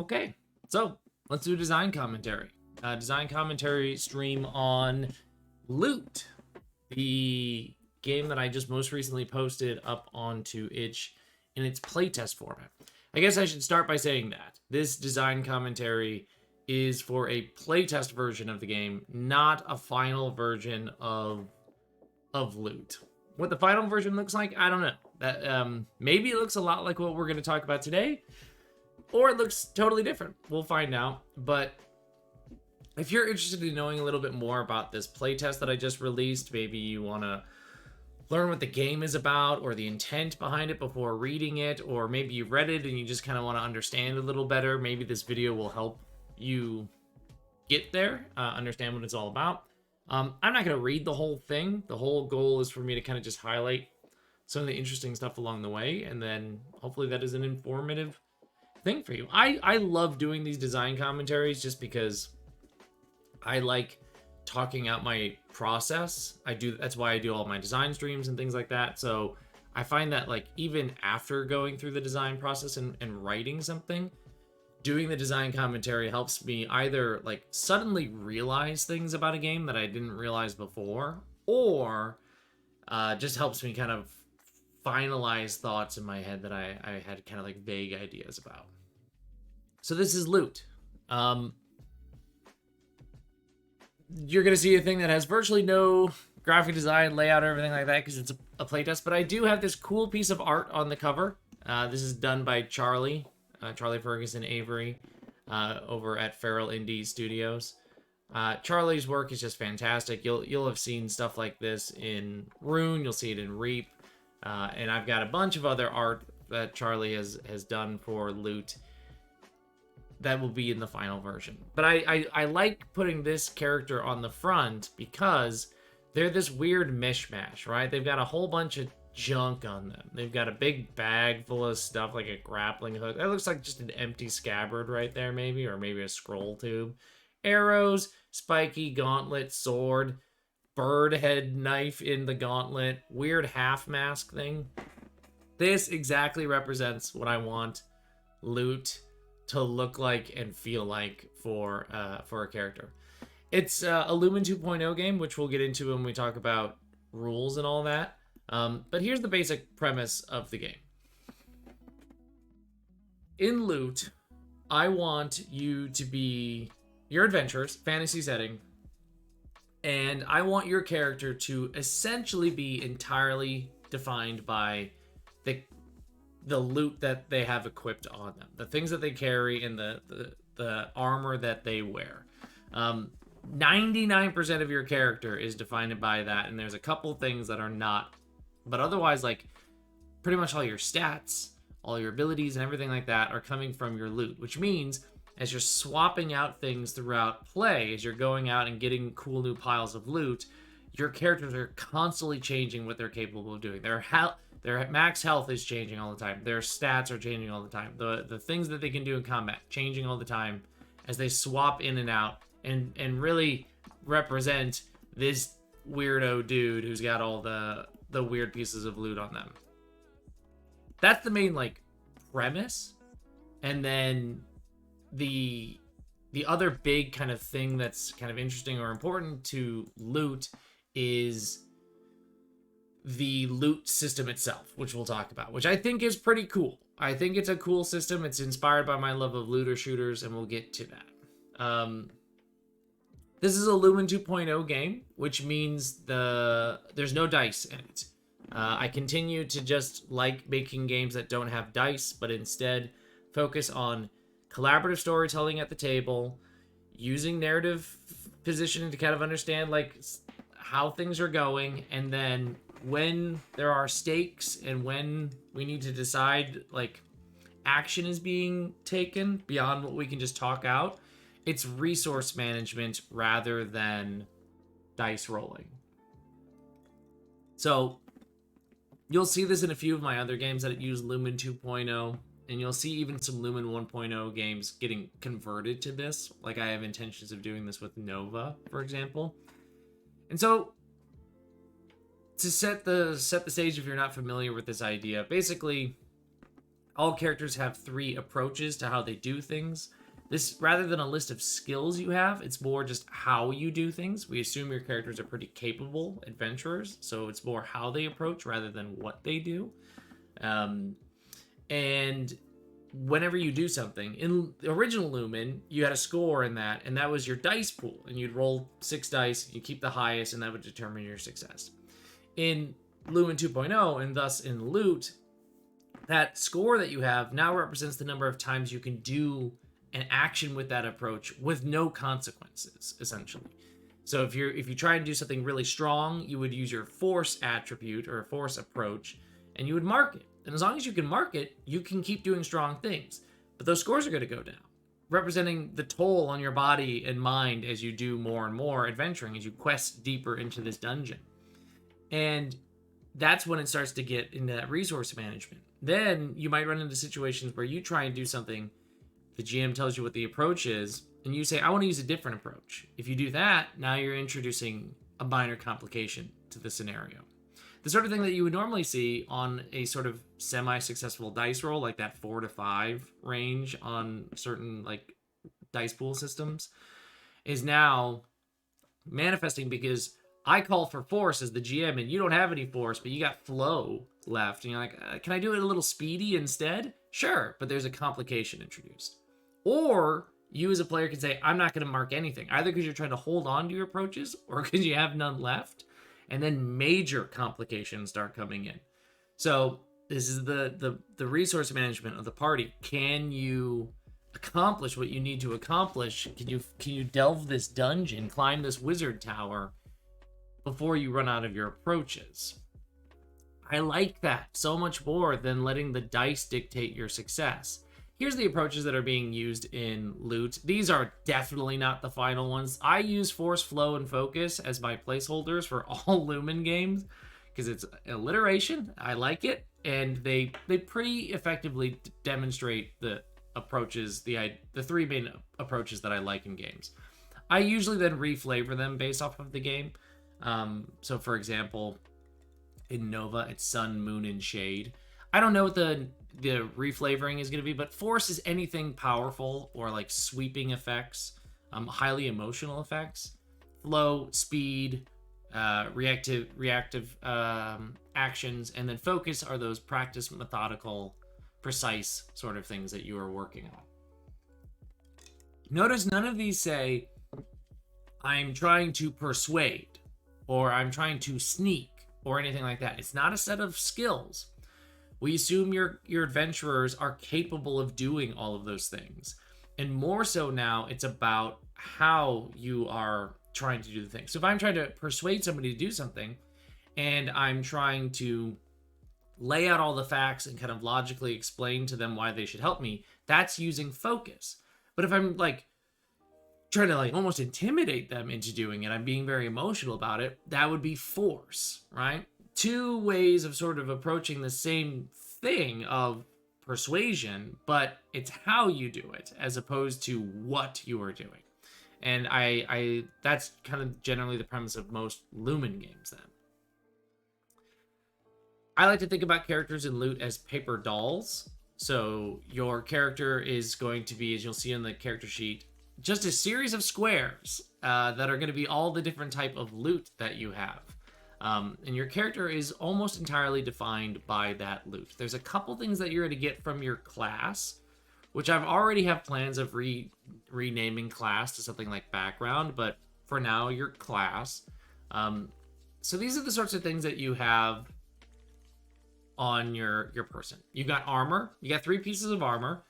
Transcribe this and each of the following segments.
Okay, so let's do design commentary. Design commentary stream on Loot, the game that I just most recently posted up onto itch in its playtest format. I guess I should start by saying that this design commentary is for a playtest version of the game, not a final version of Loot. What the final version looks like, I don't know. That maybe it looks a lot like what we're going to talk about today, or it looks totally different. We'll find out. But if you're interested in knowing a little bit more about this playtest that I just released, maybe you want to learn what the game is about or the intent behind it before reading it, or maybe you've read it and you just kind of want to understand a little better, maybe this video will help you get there, understand what it's all about. I'm not going to read the whole thing. The whole goal is for me to kind of just highlight some of the interesting stuff along the way, and then hopefully that is an informative thing for you. I love doing these design commentaries just because I like talking out my process. That's why I do all my design streams and things like that. So I find that, like, even after going through the design process and writing something, doing the design commentary helps me either like suddenly realize things about a game that I didn't realize before, or just helps me kind of finalize thoughts in my head that I had kind of like vague ideas about. So this is Loot. You're going to see a thing that has virtually no graphic design, layout, or everything like that because it's a playtest, but I do have this cool piece of art on the cover. This is done by Charlie Ferguson Avery over at Feral Indie Studios. Charlie's work is just fantastic. You'll have seen stuff like this in Rune. You'll see it in Reap. And I've got a bunch of other art that Charlie has done for Loot that will be in the final version. But I like putting this character on the front because they're this weird mishmash, right? They've got a whole bunch of junk on them. They've got a big bag full of stuff like a grappling hook. That looks like just an empty scabbard right there, maybe, or maybe a scroll tube. Arrows, spiky gauntlet, sword, bird head knife in the gauntlet, weird half mask thing. This exactly represents what I want Loot to look like and feel like for a character. It's a Lumen 2.0 game, which we'll get into when we talk about rules and all that. But here's the basic premise of the game. In Loot, I want you to be your adventurers, fantasy setting, and I want your character to essentially be entirely defined by the loot that they have equipped on them, the things that they carry, and the armor that they wear. 99% of your character is defined by that, and there's a couple things that are not. But otherwise, like, pretty much all your stats, all your abilities, and everything like that are coming from your loot, which means as you're swapping out things throughout play, as you're going out and getting cool new piles of loot, your characters are constantly changing what they're capable of doing. Their max health is changing all the time. Their stats are changing all the time. The things that they can do in combat changing all the time as they swap in and out and really represent this weirdo dude who's got all the weird pieces of loot on them. That's the main, like, premise. And then the other big kind of thing that's kind of interesting or important to Loot is the loot system itself, which we'll talk about, which I think is pretty cool. I think it's a cool system. It's inspired by my love of looter shooters, and we'll get to that. This is a Lumen 2.0 game, which means there's no dice in it. I continue to just like making games that don't have dice, but instead focus on collaborative storytelling at the table, using narrative positioning to kind of understand, like, how things are going, and then when there are stakes and when we need to decide, like, action is being taken beyond what we can just talk out, it's resource management rather than dice rolling. So you'll see this in a few of my other games that use Lumen 2.0, and you'll see even some Lumen 1.0 games getting converted to this. Like, I have intentions of doing this with Nova, for example. And so, to set the stage, if you're not familiar with this idea, basically, All characters have 3 approaches to how they do things. This, rather than a list of skills you have, it's more just how you do things. We assume your characters are pretty capable adventurers, so it's more how they approach rather than what they do. And whenever you do something, in the original Lumen, you had a score in that, and that was your dice pool, and you'd roll 6 dice, you keep the highest, and that would determine your success. In Lumen 2.0, and thus in Loot, that score that you have now represents the number of times you can do an action with that approach with no consequences, essentially. So if you try and do something really strong, you would use your force attribute or force approach, and you would mark it. And as long as you can mark it, you can keep doing strong things. But those scores are going to go down, representing the toll on your body and mind as you do more and more adventuring, as you quest deeper into this dungeon. And that's when it starts to get into that resource management. Then you might run into situations where you try and do something, the GM tells you what the approach is, and you say, I want to use a different approach. If you do that, now you're introducing a minor complication to the scenario. The sort of thing that you would normally see on a sort of semi-successful dice roll, like that 4 to 5 range on certain like dice pool systems, is now manifesting because I call for force as the GM and you don't have any force, but you got flow left. And you're like, can I do it a little speedy instead? Sure, but there's a complication introduced. Or you as a player can say, I'm not going to mark anything, either because you're trying to hold on to your approaches or because you have none left. And then major complications start coming in. So this is the resource management of the party. Can you accomplish what you need to accomplish? Can you delve this dungeon, climb this wizard tower before you run out of your approaches? I like that so much more than letting the dice dictate your success. Here's the approaches that are being used in Loot. These are definitely not the final ones. I use Force, Flow, and Focus as my placeholders for all Lumen games because it's alliteration. I like it, and they pretty effectively demonstrate the approaches, the 3 main approaches that I like in games. I usually then reflavor them based off of the game. So for example, in Nova, it's Sun, Moon, and Shade. I don't know what the reflavoring is going to be, but Force is anything powerful or like sweeping effects, highly emotional effects. Flow, speed, reactive actions, and then Focus are those practice, methodical, precise sort of things that you are working on. Notice none of these say, I'm trying to persuade, or I'm trying to sneak, or anything like that. It's not a set of skills. We assume your adventurers are capable of doing all of those things. And more so now, it's about how you are trying to do the thing. So if I'm trying to persuade somebody to do something, and I'm trying to lay out all the facts and kind of logically explain to them why they should help me, that's using Focus. But if I'm like trying to like almost intimidate them into doing it, I'm being very emotional about it, that would be Force, right? 2 ways of sort of approaching the same thing of persuasion, but it's how you do it as opposed to what you are doing. And I that's kind of generally the premise of most Lumen games then. I like to think about characters in Loot as paper dolls. So your character is going to be, as you'll see on the character sheet, just a series of squares that are going to be all the different type of loot that you have. And your character is almost entirely defined by that loot. There's a couple things that you're going to get from your class, which I've already have plans of renaming class to something like background, but for now, your class. So these are the sorts of things that you have on your person. You got armor. You got 3 pieces of armor,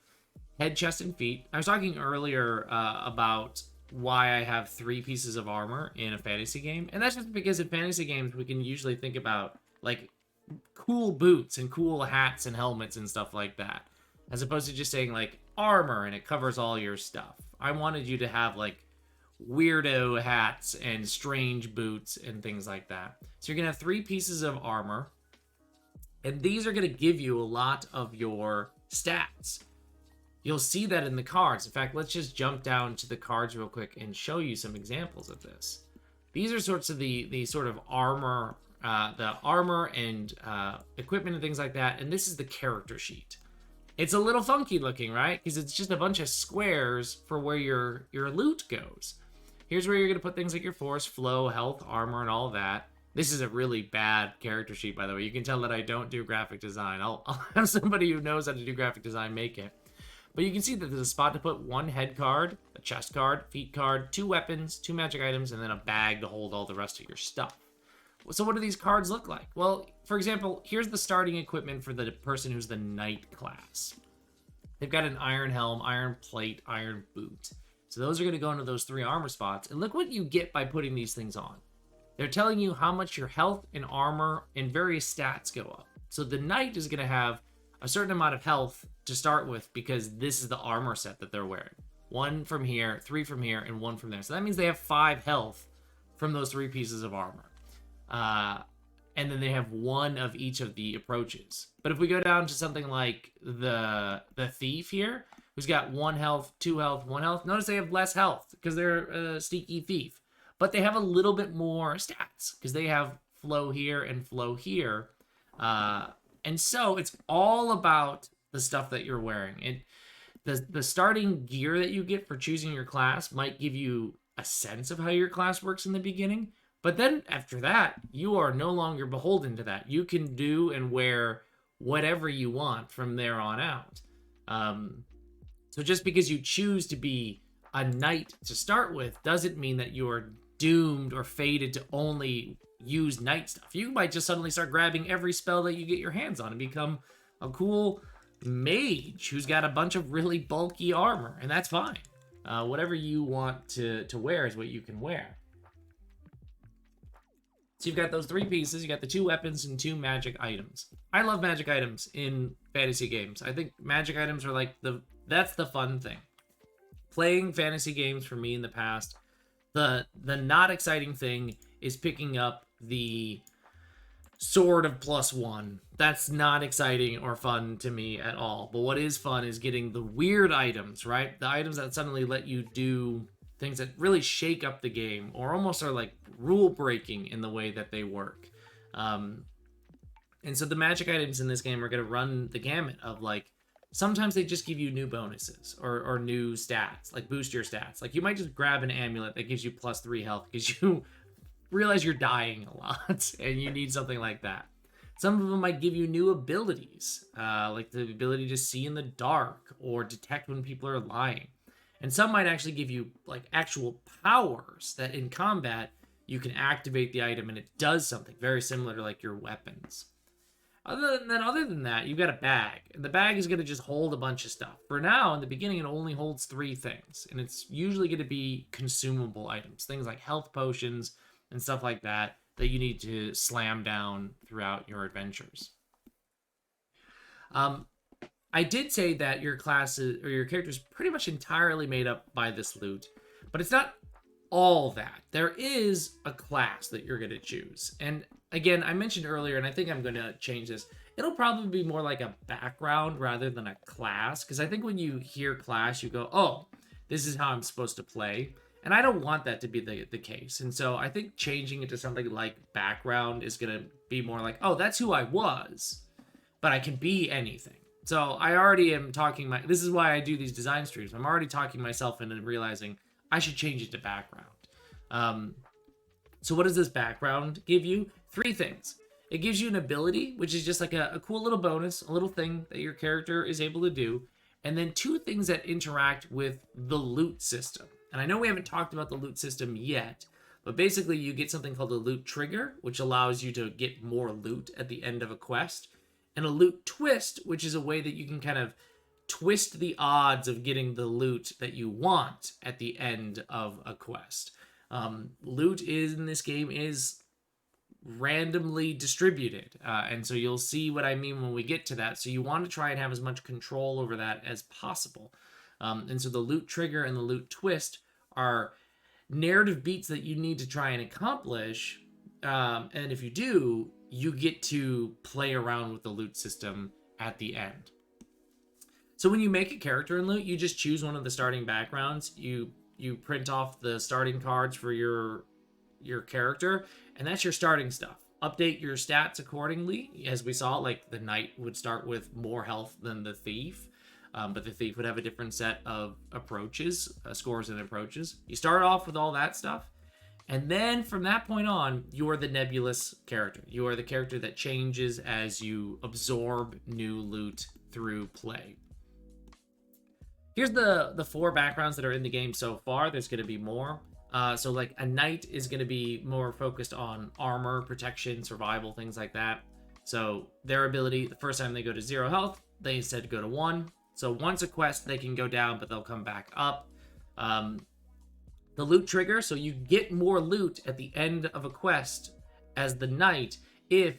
head, chest, and feet. I was talking earlier about why I have 3 pieces of armor in a fantasy game, and that's just because in fantasy games we can usually think about like cool boots and cool hats and helmets and stuff like that, as opposed to just saying like armor and it covers all your stuff. I wanted you to have like weirdo hats and strange boots and things like that. So you're gonna have 3 pieces of armor, and these are gonna give you a lot of your stats. You'll see that in the cards. In fact, let's just jump down to the cards real quick and show you some examples of this. These are sorts of the sort of armor, the armor and equipment and things like that. And this is the character sheet. It's a little funky looking, right? Because it's just a bunch of squares for where your loot goes. Here's where you're going to put things like your force, flow, health, armor, and all that. This is a really bad character sheet, by the way. You can tell that I don't do graphic design. I'll have somebody who knows how to do graphic design make it. But you can see that there's a spot to put one head card, a chest card, feet card, 2 weapons, 2 magic items, and then a bag to hold all the rest of your stuff. So what do these cards look like? Well, for example, here's the starting equipment for the person who's the knight class. They've got an iron helm, iron plate, iron boot. So those are going to go into those 3 armor spots. And look what you get by putting these things on. They're telling you how much your health and armor and various stats go up. So the knight is going to have a certain amount of health to start with because this is the armor set that they're wearing. 1 from here, 3 from here, and 1 from there. So that means they have 5 health from those 3 pieces of armor. And then they have 1 of each of the approaches. But if we go down to something like the thief here, who's got 1 health, 2 health, 1 health, notice they have less health because they're a sneaky thief. But they have a little bit more stats because they have flow here and flow here. And so it's all about the stuff that you're wearing. The starting gear that you get for choosing your class might give you a sense of how your class works in the beginning. But then after that, you are no longer beholden to that. You can do and wear whatever you want from there on out. So just because you choose to be a knight to start with doesn't mean that you are doomed or fated to only use knight stuff. You might just suddenly start grabbing every spell that you get your hands on and become a cool mage who's got a bunch of really bulky armor, and that's fine. Whatever you want to wear is what you can wear. So you've got those 3 pieces. You got the 2 weapons and 2 magic items. I love magic items in fantasy games. I think magic items are like that's the fun thing. Playing fantasy games for me in the past, the not exciting thing is picking up the sword of +1. That's not exciting or fun to me at all. But what is fun is getting the weird items, right? The items that suddenly let you do things that really shake up the game or almost are like rule breaking in the way that they work. And so the magic items in this game are going to run the gamut of like, sometimes they just give you new bonuses or new stats, like boost your stats. Like you might just grab an amulet that gives you +3 health because you realize you're dying a lot and you need something like that. Some of them might give you new abilities, like the ability to see in the dark or detect when people are lying. And some might actually give you like actual powers that in combat you can activate the item and it does something very similar to like your weapons. Other than that, you've got a bag. And the bag is going to just hold a bunch of stuff. For now, in the beginning, it only holds 3 things. And it's usually going to be consumable items. Things like health potions and stuff like that that you need to slam down throughout your adventures. I did say that your classes or your character is pretty much entirely made up by this loot. But it's not all that. There is a class that you're going to choose. And again, I mentioned earlier, and I think I'm going to change this. It'll probably be more like a background rather than a class. Because I think when you hear class, you go, oh, this is how I'm supposed to play. And I don't want that to be the case. And so I think changing it to something like background is going to be more like, oh, that's who I was. But I can be anything. So I already am talking this is why I do these design streams. I'm already talking myself into realizing I should change it to background. So what does this background give you? 3 things. It gives you an ability, which is just like a cool little bonus, a little thing that your character is able to do. And then 2 things that interact with the loot system. And I know we haven't talked about the loot system yet, but basically you get something called a loot trigger, which allows you to get more loot at the end of a quest. And a loot twist, which is a way that you can kind of twist the odds of getting the loot that you want at the end of a quest. Loot in this game is randomly distributed. And so you'll see what I mean when we get to that. So you want to try and have as much control over that as possible. And so the loot trigger and the loot twist are narrative beats that you need to try and accomplish. And if you do, you get to play around with the loot system at the end. So when you make a character in loot, you just choose one of the starting backgrounds. You print off the starting cards for your character, and that's your starting stuff. Update your stats accordingly. As we saw, like the knight would start with more health than the thief. but the thief would have a different set of approaches, scores and approaches. You start off with all that stuff, and then from that point on, you are the nebulous character. You are the character that changes as you absorb new loot through play. Here's the 4 backgrounds that are in the game so far. There's going to be more. So like a knight is going to be more focused on armor, protection, survival, things like that. So their ability, the first time they go to 0 health, they instead go to 1. So once a quest, they can go down, but they'll come back up. The loot trigger, so you get more loot at the end of a quest as the knight if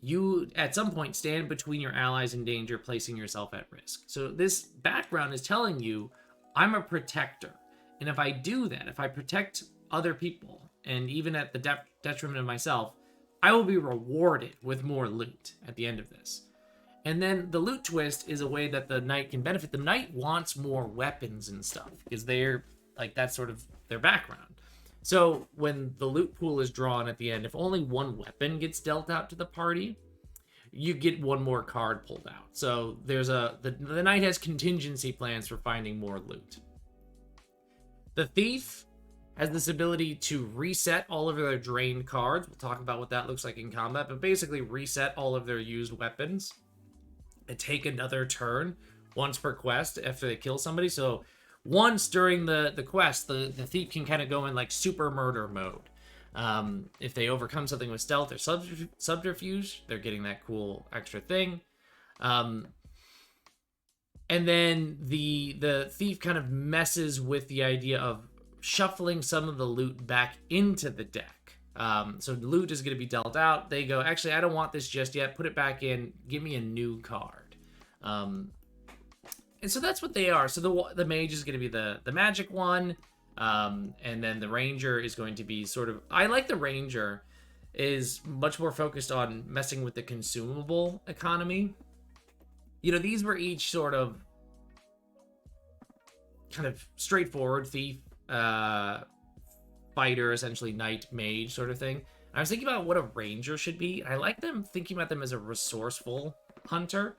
you at some point stand between your allies in danger, placing yourself at risk. So this background is telling you, I'm a protector. And if I do that, if I protect other people, and even at the detriment of myself, I will be rewarded with more loot at the end of this. And then the loot twist is a way that the knight can benefit. The knight wants more weapons and stuff, because they're, like, that's sort of their background. So when the loot pool is drawn at the end, if only one weapon gets dealt out to the party, you get one more card pulled out. So there's the knight has contingency plans for finding more loot. The thief has this ability to reset all of their drained cards. We'll talk about what that looks like in combat, but basically reset all of their used weapons and take another turn once per quest after they kill somebody. So once during the quest, the thief can kind of go in like super murder mode. If they overcome something with stealth or subterfuge, they're getting that cool extra thing. And then the thief kind of messes with the idea of shuffling some of the loot back into the deck. So loot is going to be dealt out. They go, actually, I don't want this just yet. Put it back in. Give me a new card. And so that's what they are. So the mage is going to be the magic one. And then the ranger is going to be sort of... I like the ranger is much more focused on messing with the consumable economy. You know, these were each sort of kind of straightforward thief, fighter, essentially knight, mage sort of thing. I was thinking about what a ranger should be. I like them thinking about them as a resourceful hunter.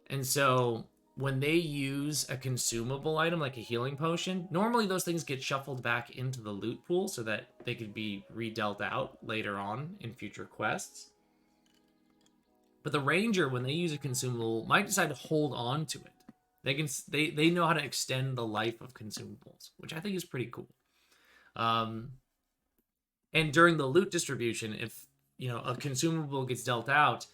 And so when they use a consumable item like a healing potion, normally those things get shuffled back into the loot pool so that they could be redealt out later on in future quests. But the ranger, when they use a consumable, might decide to hold on to it. They know how to extend the life of consumables, which I think is pretty cool. And during the loot distribution, if a consumable gets dealt out,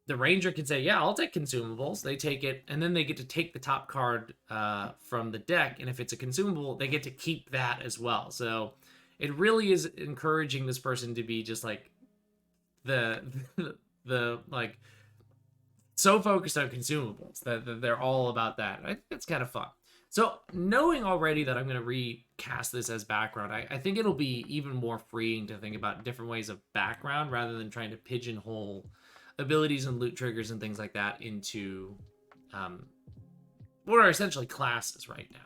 the ranger can say, "Yeah, I'll take consumables." They take it, and then they get to take the top card from the deck. And if it's a consumable, they get to keep that as well. So it really is encouraging this person to be just like the like so focused on consumables that they're all about that. I think that's kind of fun. So knowing already that I'm going to recast this as background, I think it'll be even more freeing to think about different ways of background rather than trying to pigeonhole abilities and loot triggers and things like that into what are essentially classes right now.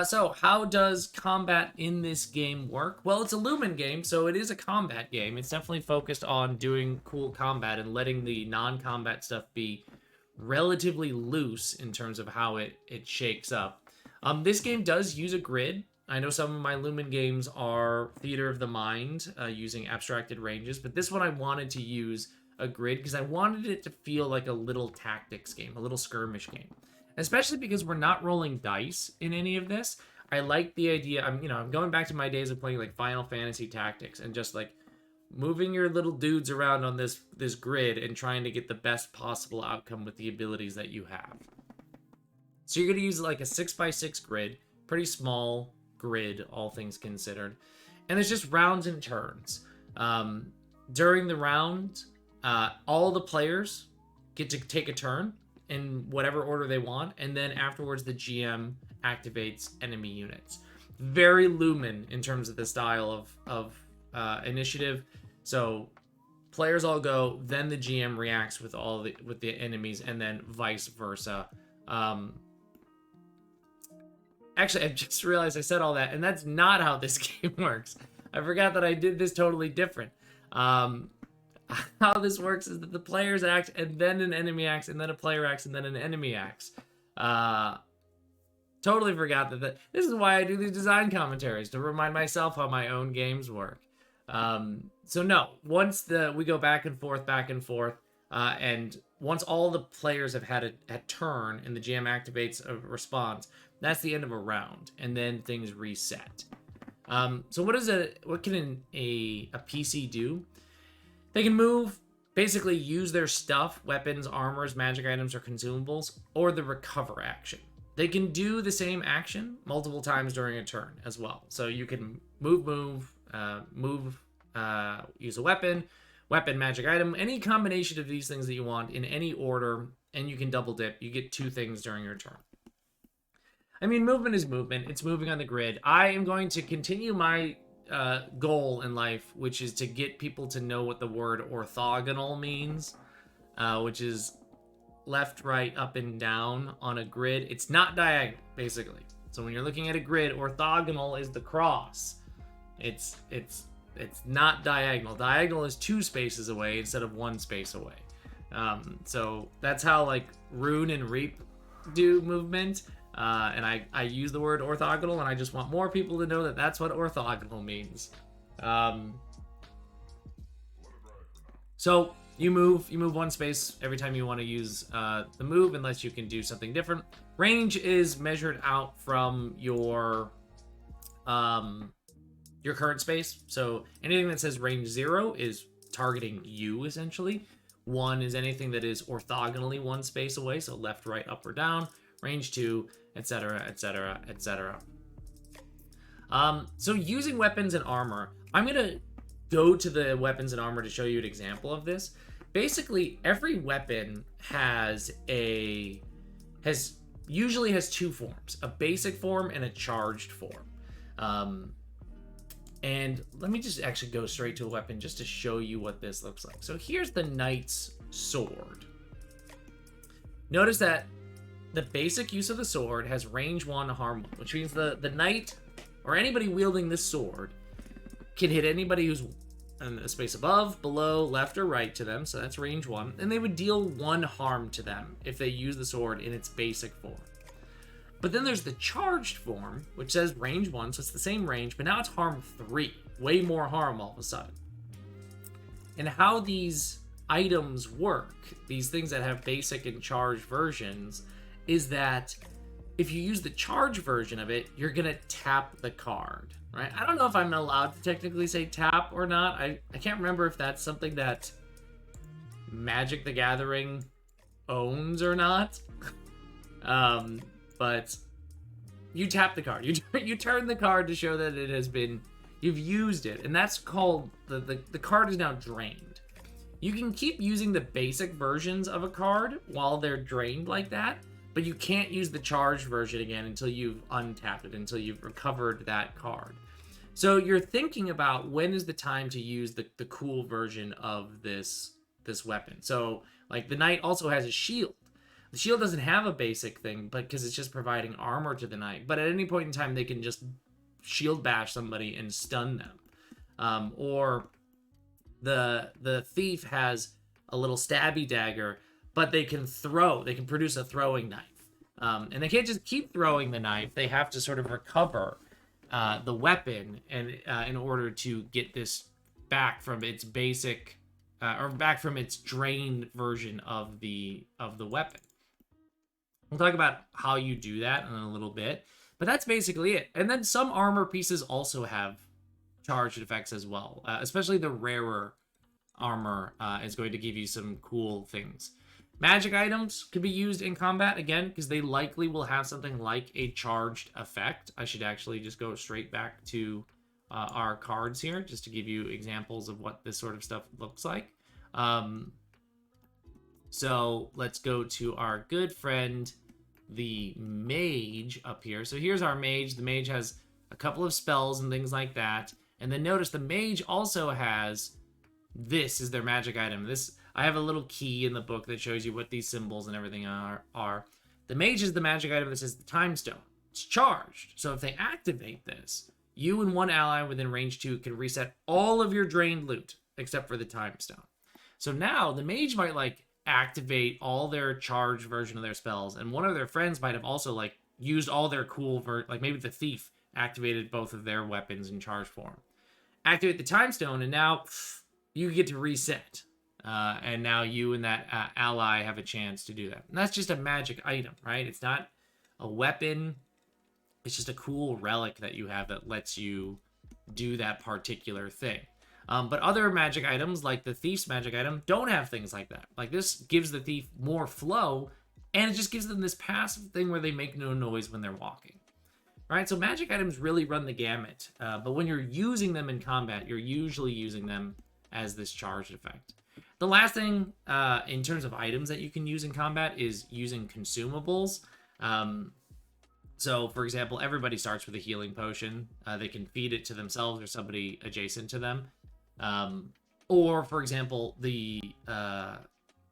So how does combat in this game work? Well, it's a Lumen game, so it is a combat game. It's definitely focused on doing cool combat and letting the non-combat stuff be relatively loose in terms of how it shakes up. This game does use a grid. I know some of my Lumen games are theater of the mind, using abstracted ranges, but this one I wanted to use a grid because I wanted it to feel like a little tactics game, a little skirmish game. Especially because we're not rolling dice in any of this. I like the idea. I'm going back to my days of playing like Final Fantasy Tactics and just like moving your little dudes around on this grid and trying to get the best possible outcome with the abilities that you have. So you're going to use like a 6x6 grid, pretty small grid, all things considered. And it's just rounds and turns. During the round, all the players get to take a turn in whatever order they want, and then afterwards the GM activates enemy units. Very Lumen in terms of the style of initiative. So players all go, then the GM reacts with the enemies, and then vice versa. Actually, I just realized I said all that, and that's not how this game works. I forgot that I did this totally different. how this works is that the players act, and then an enemy acts, and then a player acts, and then an enemy acts. Totally forgot that. This is why I do these design commentaries, to remind myself how my own games work. So no, once we go back and forth, and once all the players have had a turn and the GM activates a response, that's the end of a round, and then things reset. So what can a PC do? They can move, basically use their stuff, weapons, armors, magic items, or consumables, or the recover action. They can do the same action multiple times during a turn as well. So you can move, use a weapon, magic item, any combination of these things that you want in any order, and you can double dip. You get 2 things during your turn. I mean, movement is movement. It's moving on the grid. I am going to continue my goal in life, which is to get people to know what the word orthogonal means, which is left, right, up, and down on a grid. It's not diagonal, basically. So when you're looking at a grid, orthogonal is the cross. It's not diagonal. Diagonal is 2 spaces away instead of 1 space away. So that's how like Rune and Reap do movement. And I use the word orthogonal, and I just want more people to know that that's what orthogonal means. So you move 1 space every time you want to use the move, unless you can do something different. Range is measured out from your current space. So anything that says range 0 is targeting you, essentially. 1 is anything that is orthogonally 1 space away, so left, right, up, or down. Range 2, etc., etc., etc. So using weapons and armor, I'm gonna go to the weapons and armor to show you an example of this. Basically, every weapon usually has 2 forms: a basic form and a charged form. And let me just actually go straight to a weapon just to show you what this looks like. So here's the Knight's Sword. Notice that the basic use of the sword has range 1, harm 1, which means the knight or anybody wielding this sword can hit anybody who's in a space above, below, left, or right to them, so that's range 1, and they would deal 1 harm to them if they use the sword in its basic form. But then there's the charged form, which says range 1, so it's the same range, but now it's harm 3, way more harm all of a sudden. And how these items work, these things that have basic and charged versions, is that if you use the charge version of it, you're gonna tap the card, right? I don't know if I'm allowed to technically say tap or not. I can't remember if that's something that Magic the Gathering owns or not. But you tap the card. You turn the card to show that you've used it, and that's called the card is now drained. You can keep using the basic versions of a card while they're drained like that, but you can't use the charged version again until you've untapped it, until you've recovered that card. So you're thinking about when is the time to use the cool version of this weapon. So like the knight also has a shield. The shield doesn't have a basic thing, but because it's just providing armor to the knight. But at any point in time, they can just shield bash somebody and stun them. Or the thief has a little stabby dagger, but they can produce a throwing knife. And they can't just keep throwing the knife. They have to sort of recover the weapon and in order to get this back from its basic or back from its drained version of the weapon. We'll talk about how you do that in a little bit, but that's basically it. And then some armor pieces also have charged effects as well, especially the rarer armor is going to give you some cool things. Magic items could be used in combat, again, because they likely will have something like a charged effect. I should actually just go straight back to our cards here, just to give you examples of what this sort of stuff looks like. So let's go to our good friend, the mage up here. So here's our mage. The mage has a couple of spells and things like that. And then notice the mage also has, this is their magic item. I have a little key in the book that shows you what these symbols and everything are. The mage is the magic item that says the time stone. It's charged. So if they activate this, you and one ally within range 2 can reset all of your drained loot except for the time stone. So now the mage might like activate all their charged version of their spells, and one of their friends might have also like used all their cool like maybe the thief activated both of their weapons in charge form. Activate the time stone, and now you get to reset. And now you and that ally have a chance to do that. And that's just a magic item, right? It's not a weapon. It's just a cool relic that you have that lets you do that particular thing. But other magic items, like the thief's magic item, don't have things like that. Like this gives the thief more flow, and it just gives them this passive thing where they make no noise when they're walking. Right? So magic items really run the gamut. But when you're using them in combat, you're usually using them as this charged effect. The last thing in terms of items that you can use in combat is using consumables. So, for example, everybody starts with a healing potion. They can feed it to themselves or somebody adjacent to them. Or, for example, the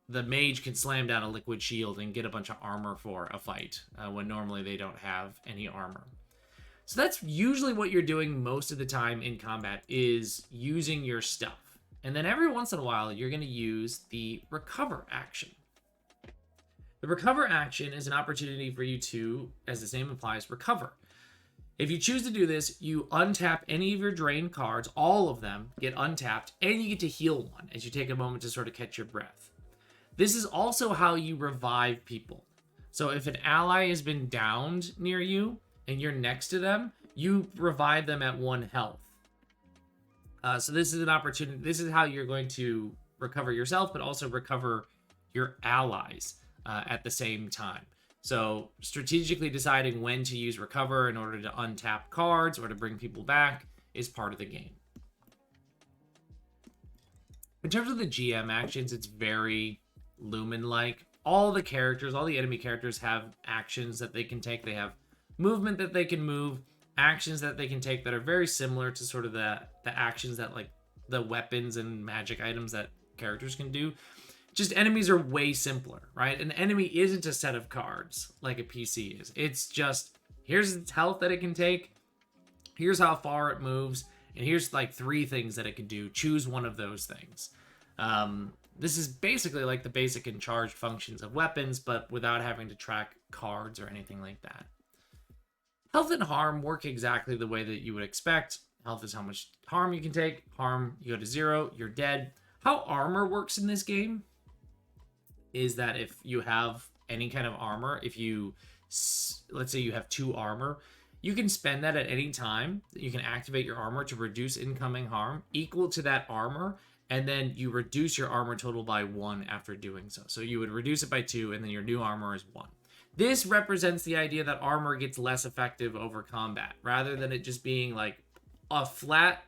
mage can slam down a liquid shield and get a bunch of armor for a fight when normally they don't have any armor. So that's usually what you're doing most of the time in combat, is using your stuff. And then every once in a while, you're going to use the recover action. The recover action is an opportunity for you to, as the name implies, recover. If you choose to do this, you untap any of your drained cards, all of them get untapped, and you get to heal one as you take a moment to sort of catch your breath. This is also how you revive people. So if an ally has been downed near you and you're next to them, you revive them at 1 health. So this is an opportunity. This is how you're going to recover yourself, but also recover your allies at the same time. So strategically deciding when to use recover in order to untap cards or to bring people back is part of the game. In terms of the GM actions, it's very Lumen-like. All the characters, all the enemy characters have actions that they can take. They have movement that they can move, actions that they can take that are very similar to sort of the actions that like the weapons and magic items that characters can do. Just enemies are way simpler, right? An enemy isn't a set of cards like a PC is. It's just, here's its health that it can take, here's how far it moves, and here's like 3 things that it can do. Choose one of those things. This is basically like the basic and charged functions of weapons, but without having to track cards or anything like that. Health and harm work exactly the way that you would expect. Health is how much harm you can take. Harm, you go to 0, you're dead. How armor works in this game is that if you have any kind of armor, if you, let's say you have 2 armor, you can spend that at any time. You can activate your armor to reduce incoming harm equal to that armor, and then you reduce your armor total by 1 after doing so. So you would reduce it by 2, and then your new armor is 1. This represents the idea that armor gets less effective over combat, rather than it just being like a flat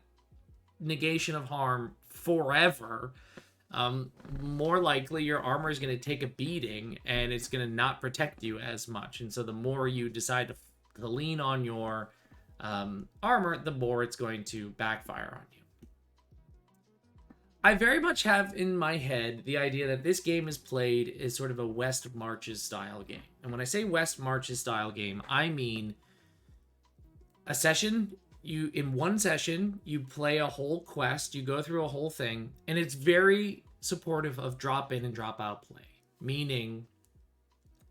negation of harm forever. More likely your armor is going to take a beating and it's going to not protect you as much. And so the more you decide to lean on your armor, the more it's going to backfire on you. I very much have in my head the idea that this game is played as sort of a West Marches style game. And when I say West Marches style game, I mean a session. In one session, you play a whole quest, you go through a whole thing, and it's very supportive of drop in and drop out play. Meaning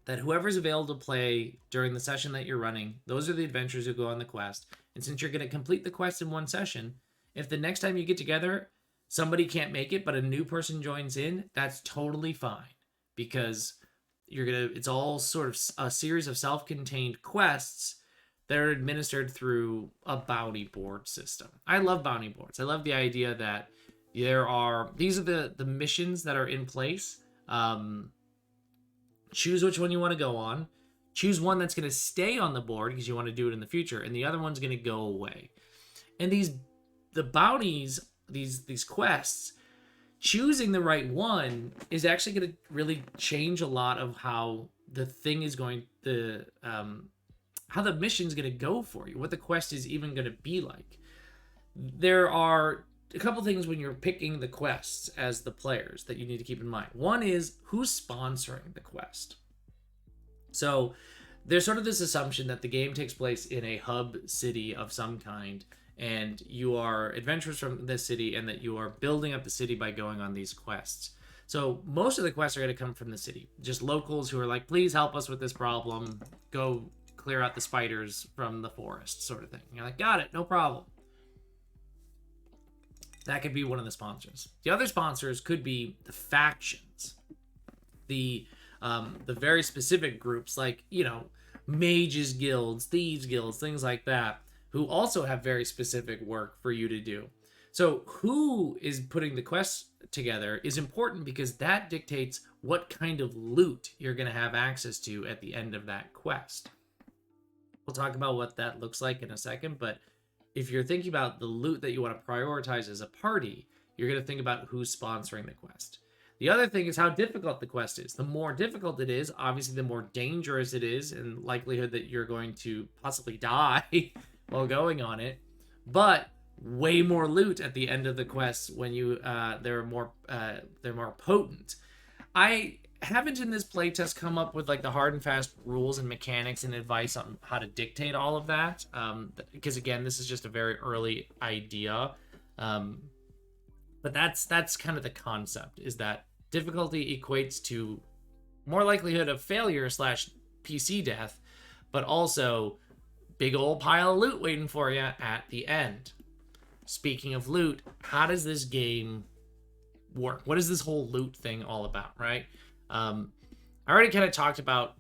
that whoever's available to play during the session that you're running, those are the adventurers who go on the quest. And since you're going to complete the quest in one session, if the next time you get together, somebody can't make it, but a new person joins in, that's totally fine. Because it's all sort of a series of self-contained quests that are administered through a bounty board system. I love bounty boards. I love the idea that these are the missions that are in place. Choose which one you want to go on. Choose one that's going to stay on the board because you want to do it in the future, and the other one's going to go away. And the bounties, these quests, choosing the right one is actually going to really change a lot of how the thing is going to how the mission's going to go for you, what the quest is even going to be like. There are a couple things when you're picking the quests as the players that you need to keep in mind. One is who's sponsoring the quest. So there's sort of this assumption that the game takes place in a hub city of some kind, and you are adventurers from this city, and that you are building up the city by going on these quests. So most of the quests are going to come from the city. Just locals who are like, please help us with this problem. Go clear out the spiders from the forest, sort of thing. You're like, got it, no problem. That could be one of the sponsors. The other sponsors could be the factions. The very specific groups like, mages guilds, thieves guilds, things like that, who also have very specific work for you to do. So who is putting the quests together is important because that dictates what kind of loot you're going to have access to at the end of that quest. We'll talk about what that looks like in a second, but if you're thinking about the loot that you want to prioritize as a party, you're going to think about who's sponsoring the quest. The other thing is how difficult the quest is. The more difficult it is, obviously the more dangerous it is, and likelihood that you're going to possibly die while going on it. But way more loot at the end of the quest when they're more potent. I haven't in this playtest come up with like the hard and fast rules and mechanics and advice on how to dictate all of that, because again, this is just a very early idea. But that's kind of the concept, is that difficulty equates to more likelihood of failure / PC death, but also big old pile of loot waiting for you at the end. Speaking of loot, how does this game work? What is this whole loot thing all about, right? I already kind of talked about,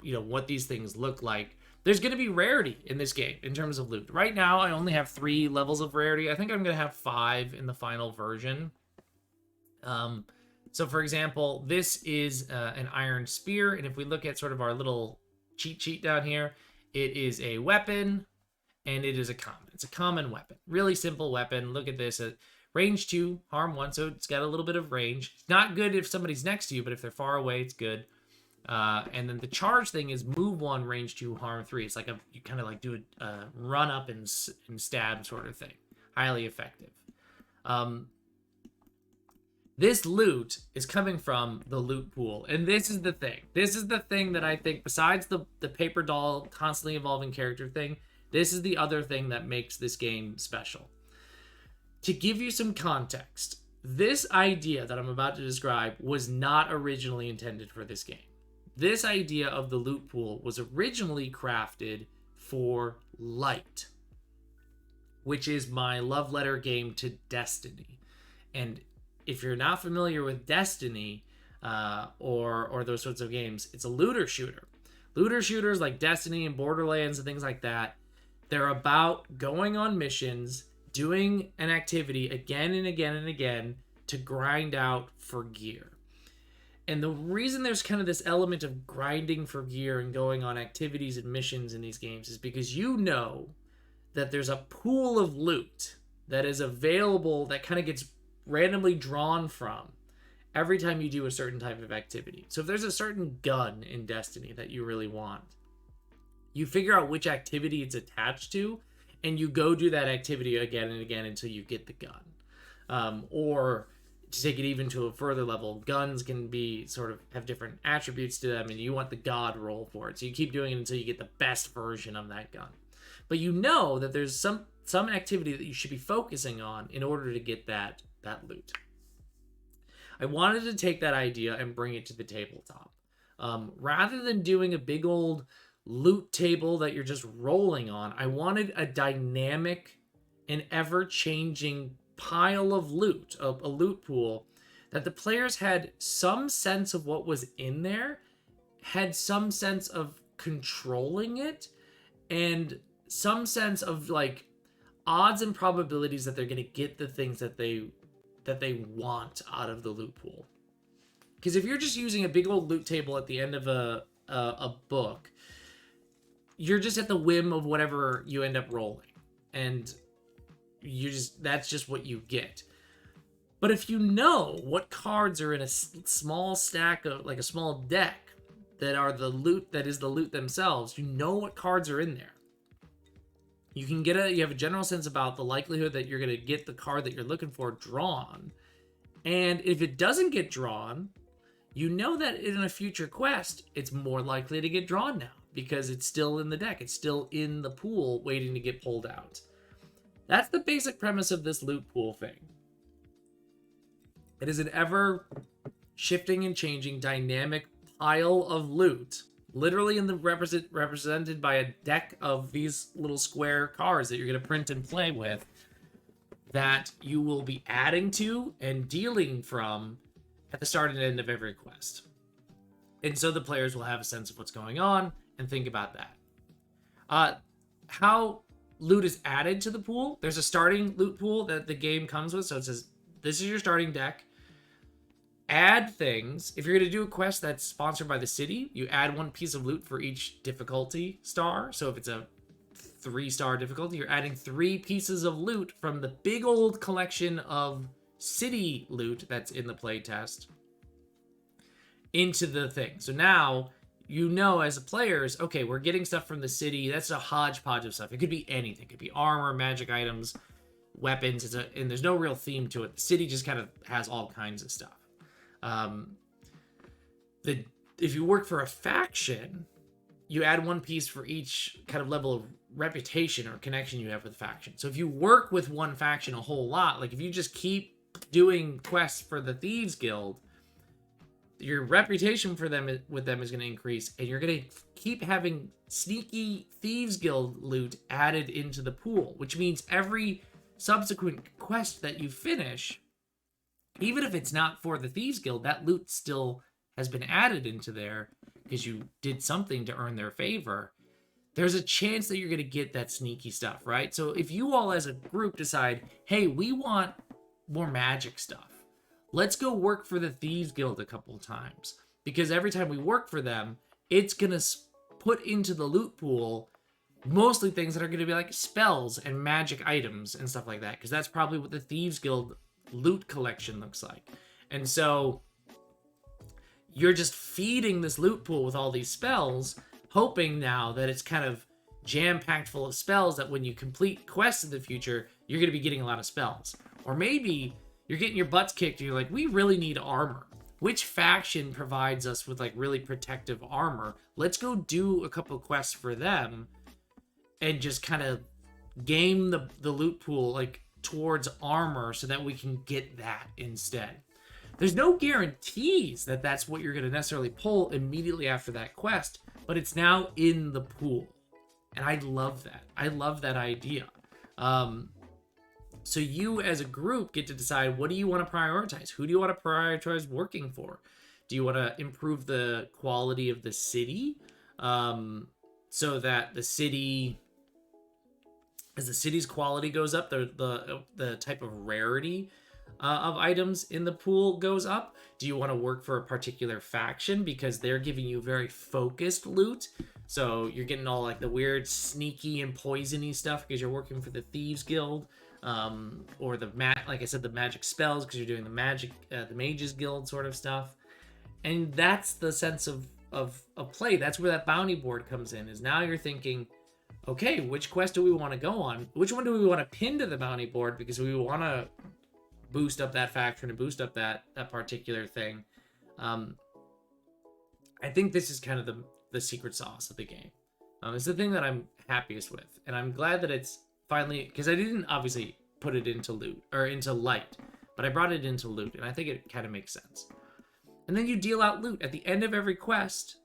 what these things look like. There's going to be rarity in this game in terms of loot. Right now, I only have 3 levels of rarity. I think I'm going to have 5 in the final version. So for example, this is an iron spear. And if we look at sort of our little cheat sheet down here, it is a weapon and it is a common. It's a common weapon. Really simple weapon. Look at this. Range 2, harm 1. So it's got a little bit of range. It's not good if somebody's next to you, but if they're far away, it's good. And then the charge thing is move 1, range 2, harm 3. It's like you kind of like do a run up and stab sort of thing. Highly effective. This loot is coming from the loot pool. And this is the thing. This is the thing that I think, besides the paper doll constantly evolving character thing, this is the other thing that makes this game special. To give you some context, this idea that I'm about to describe was not originally intended for this game. This idea of the loot pool was originally crafted for Light, which is my love letter game to Destiny. And if you're not familiar with Destiny or those sorts of games, it's a looter shooter. Looter shooters like Destiny and Borderlands and things like that, they're about going on missions, doing an activity again and again and again to grind out for gear. And the reason there's kind of this element of grinding for gear and going on activities and missions in these games is because you know that there's a pool of loot that is available that kind of gets randomly drawn from every time you do a certain type of activity. So if there's a certain gun in Destiny that you really want, you figure out which activity it's attached to, and you go do that activity again and again until you get the gun. Or to take it even to a further level, guns can be sort of have different attributes to them, and you want the god roll for it. So you keep doing it until you get the best version of that gun. But you know that there's some activity that you should be focusing on in order to get that loot. I wanted to take that idea and bring it to the tabletop. Rather than doing a big old loot table that you're just rolling on, I wanted a dynamic and ever-changing pile of loot, a loot pool, that the players had some sense of what was in there, had some sense of controlling it, and some sense of like odds and probabilities that they're going to get the things that they want out of the loot pool. Because if you're just using a big old loot table at the end of a book, you're just at the whim of whatever you end up rolling, and that's just what you get. But if you know what cards are in a small stack of, like a small deck, that are the loot, that is the loot themselves, you know what cards are in there. You have a general sense about the likelihood that you're going to get the card that you're looking for drawn. And if it doesn't get drawn, you know that in a future quest, it's more likely to get drawn now because it's still in the deck. It's still in the pool waiting to get pulled out. That's the basic premise of this loot pool thing. It is an ever shifting and changing dynamic pile of loot, literally in the represented by a deck of these little square cards that you're going to print and play with, that you will be adding to and dealing from at the start and end of every quest. And so the players will have a sense of what's going on and think about that. How loot is added to the pool, there's a starting loot pool that the game comes with. So it says, this is your starting deck. Add things. If you're going to do a quest that's sponsored by the city, you add one piece of loot for each difficulty star. So if it's a 3-star difficulty, you're adding 3 pieces of loot from the big old collection of city loot that's in the playtest into the thing. So now you know as players, okay, we're getting stuff from the city. That's a hodgepodge of stuff. It could be anything. It could be armor, magic items, weapons. And there's no real theme to it. The city just kind of has all kinds of stuff. If you work for a faction, you add 1 piece for each kind of level of reputation or connection you have with the faction. So if you work with one faction a whole lot, like if you just keep doing quests for the Thieves Guild, your reputation for them with them is going to increase, and you're going to keep having sneaky Thieves Guild loot added into the pool, which means every subsequent quest that you finish, even if it's not for the Thieves Guild, that loot still has been added into there because you did something to earn their favor. There's a chance that you're going to get that sneaky stuff, right? So if you all as a group decide, hey, we want more magic stuff, let's go work for the Thieves Guild a couple of times. Because every time we work for them, it's going to put into the loot pool mostly things that are going to be like spells and magic items and stuff like that. Because that's probably what the Thieves Guild loot collection looks like. And so you're just feeding this loot pool with all these spells, hoping now that it's kind of jam-packed full of spells that when you complete quests in the future, you're going to be getting a lot of spells. Or maybe you're getting your butts kicked and you're like, we really need armor. Which faction provides us with like really protective armor? Let's go do a couple quests for them and just kind of game the loot pool like towards armor so that we can get that instead. There's no guarantees that that's what you're going to necessarily pull immediately after that quest, but it's now in the pool. And I love that. I love that idea. So you as a group get to decide, what do you want to prioritize? Who do you want to prioritize working for? Do you want to improve the quality of the city so that the city, as the city's quality goes up, the type of rarity of items in the pool goes up? Do you want to work for a particular faction because they're giving you very focused loot? So you're getting all like the weird sneaky and poisony stuff because you're working for the Thieves Guild, or like I said, the magic spells because you're doing the Mages Guild sort of stuff. And that's the sense of play. That's where that bounty board comes in, is now you're thinking, okay, which quest do we want to go on? Which one do we want to pin to the bounty board because we want to boost up that faction and boost up that particular thing? I think this is kind of the secret sauce of the game. It's the thing that I'm happiest with, and I'm glad that it's finally, because I didn't obviously put it into loot or into light, but I brought it into loot, and I think it kind of makes sense. And then you deal out loot at the end of every quest.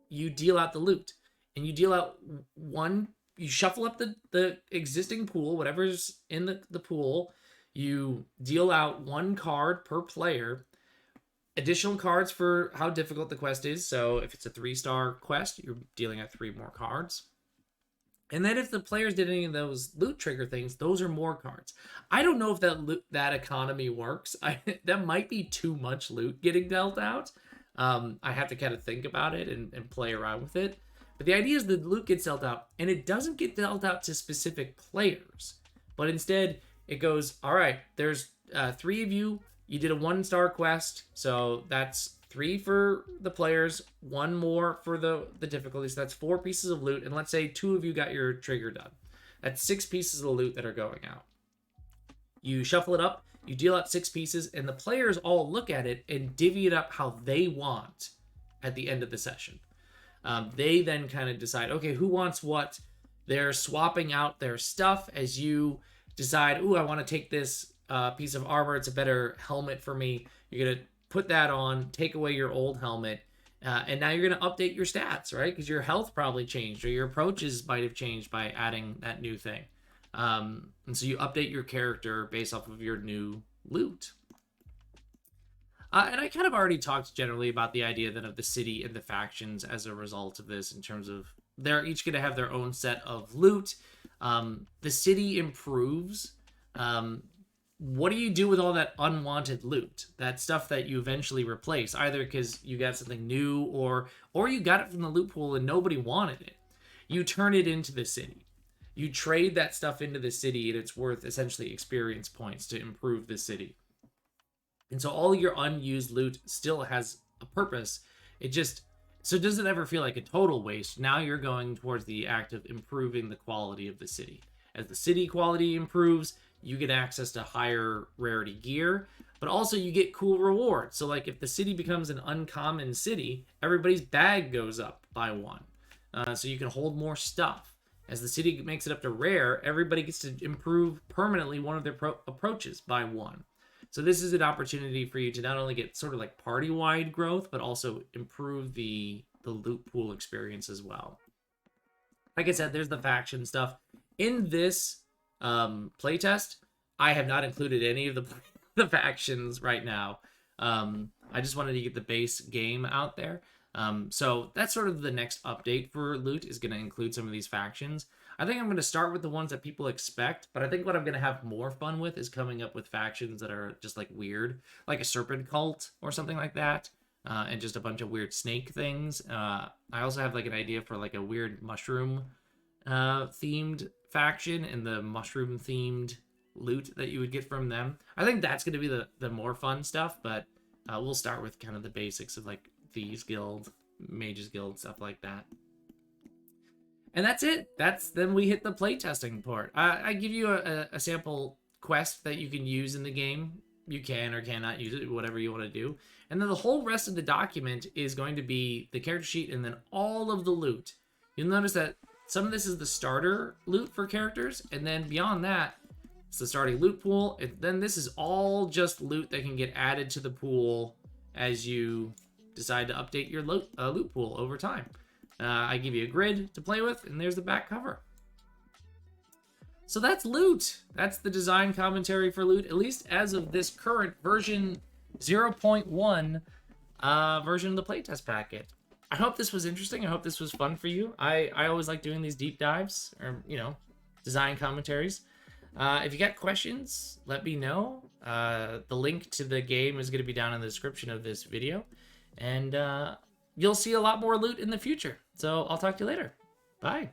You deal out the loot, and you deal out one. You shuffle up the existing pool, whatever's in the pool. You deal out 1 card per player. Additional cards for how difficult the quest is. So if it's a 3-star quest, you're dealing out 3 more cards. And then if the players did any of those loot trigger things, those are more cards. I don't know if that economy works. That might be too much loot getting dealt out. I have to kind of think about it and play around with it. But the idea is the loot gets dealt out, and it doesn't get dealt out to specific players. But instead, it goes, all right, there's 3 of you. You did a 1-star quest, so that's 3 for the players, 1 more for the difficulty. So that's 4 pieces of loot, and let's say 2 of you got your trigger done. That's 6 pieces of loot that are going out. You shuffle it up, you deal out 6 pieces, and the players all look at it and divvy it up how they want at the end of the session. They then kind of decide, okay, who wants what? They're swapping out their stuff as you decide, ooh, I want to take this piece of armor. It's a better helmet for me. You're going to put that on, take away your old helmet, and now you're going to update your stats, right? Because your health probably changed, or your approaches might have changed by adding that new thing. And so you update your character based off of your new loot. And I kind of already talked generally about the idea then of the city and the factions as a result of this, in terms of they're each going to have their own set of loot. The city improves. What do you do with all that unwanted loot? That stuff that you eventually replace, either because you got something new or you got it from the loot pool and nobody wanted it. You turn it into the city. You trade that stuff into the city, and it's worth essentially experience points to improve the city. And so all your unused loot still has a purpose. It just, so it doesn't ever feel like a total waste. Now you're going towards the act of improving the quality of the city. As the city quality improves, you get access to higher rarity gear, but also you get cool rewards. So like if the city becomes an uncommon city, everybody's bag goes up by 1. So you can hold more stuff. As the city makes it up to rare, everybody gets to improve permanently one of their approaches by 1. So this is an opportunity for you to not only get sort of like party-wide growth, but also improve the loot pool experience as well. Like I said, there's the faction stuff. In this playtest, I have not included any of the factions right now. I just wanted to get the base game out there. So that's sort of the next update for loot, is going to include some of these factions. I think I'm going to start with the ones that people expect, but I think what I'm going to have more fun with is coming up with factions that are just like weird, like a serpent cult or something like that, and just a bunch of weird snake things. I also have like an idea for like a weird mushroom themed faction and the mushroom themed loot that you would get from them. I think that's going to be the more fun stuff, but we'll start with kind of the basics of like Thieves Guild, Mages Guild, stuff like that. And that's it. Then we hit the playtesting part. I give you a sample quest that you can use in the game. You can or cannot use it, whatever you want to do. And then the whole rest of the document is going to be the character sheet and then all of the loot. You'll notice that some of this is the starter loot for characters, and then beyond that, it's the starting loot pool. And then this is all just loot that can get added to the pool as you decide to update your loot pool over time. I give you a grid to play with, and there's the back cover. So that's loot. That's the design commentary for loot, at least as of this current version 0.1 version of the playtest packet. I hope this was interesting. I hope this was fun for you. I always like doing these deep dives, or, design commentaries. If you got questions, let me know. The link to the game is going to be down in the description of this video. And you'll see a lot more loot in the future. So I'll talk to you later. Bye.